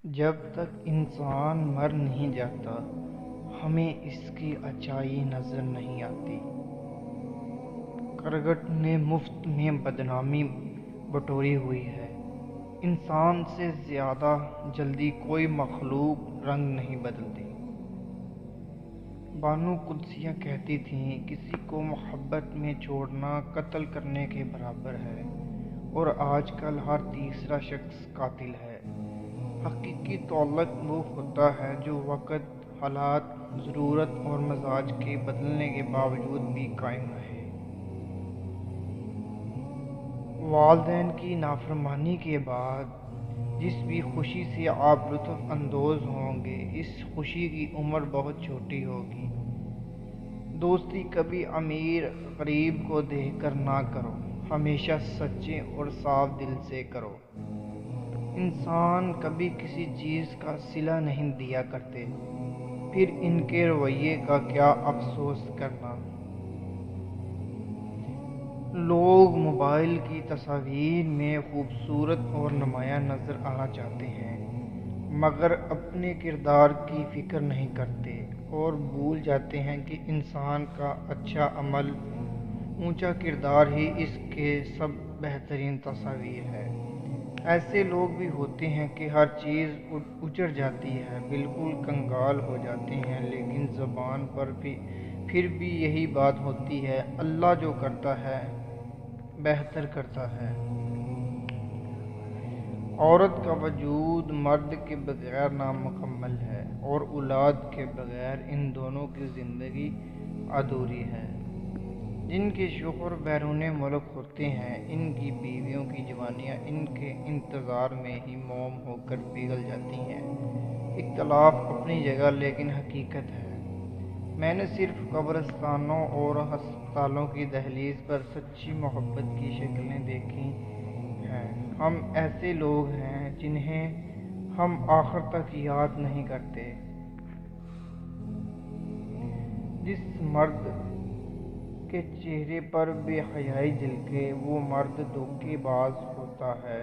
جب تک انسان مر نہیں جاتا ہمیں اس کی اچائی نظر نہیں آتی۔ کرگٹ نے مفت میں بدنامی بٹوری ہوئی ہے۔ انسان سے زیادہ جلدی کوئی مخلوق رنگ نہیں بدلتی۔ بانو قدسیہ کہتی تھیں کسی کو محبت میں چھوڑنا قتل کرنے کے برابر ہے، اور آج کل ہر تیسرا شخص قاتل ہے۔ حقیقی تعلق وہ ہوتا ہے جو وقت، حالات، ضرورت اور مزاج کے بدلنے کے باوجود بھی قائم رہے۔ والدین کی نافرمانی کے بعد جس بھی خوشی سے آپ لطف اندوز ہوں گے، اس خوشی کی عمر بہت چھوٹی ہوگی۔ دوستی کبھی امیر غریب کو دیکھ کر نہ کرو، ہمیشہ سچے اور صاف دل سے کرو۔ انسان کبھی کسی چیز کا صلہ نہیں دیا کرتے، پھر ان کے رویے کا کیا افسوس کرنا۔ لوگ موبائل کی تصاویر میں خوبصورت اور نمایاں نظر آنا چاہتے ہیں، مگر اپنے کردار کی فکر نہیں کرتے اور بھول جاتے ہیں کہ انسان کا اچھا عمل، اونچا کردار ہی اس کے سب بہترین تصویر ہے۔ ایسے لوگ بھی ہوتے ہیں کہ ہر چیز اجڑ جاتی ہے، بالکل کنگال ہو جاتے ہیں، لیکن زبان پر پھر بھی یہی بات ہوتی ہے، اللہ جو کرتا ہے بہتر کرتا ہے۔ عورت کا وجود مرد کے بغیر نامکمل ہے، اور اولاد کے بغیر ان دونوں کی زندگی ادھوری ہے۔ جن کے شوہر بیرون ملک ہوتے ہیں، ان کی بیویوں کی جوانیاں ان کے انتظار میں ہی موم ہو کر پگھل جاتی ہیں۔ اختلاف اپنی جگہ لیکن حقیقت ہے۔ میں نے صرف قبرستانوں اور ہسپتالوں کی دہلیز پر سچی محبت کی شکلیں دیکھی ہیں۔ ہم ایسے لوگ ہیں جنہیں ہم آخر تک یاد نہیں کرتے۔ جس مرد کے چہرے پر بے حیائی جھلکے، وہ مرد دھوکے باز ہوتا ہے۔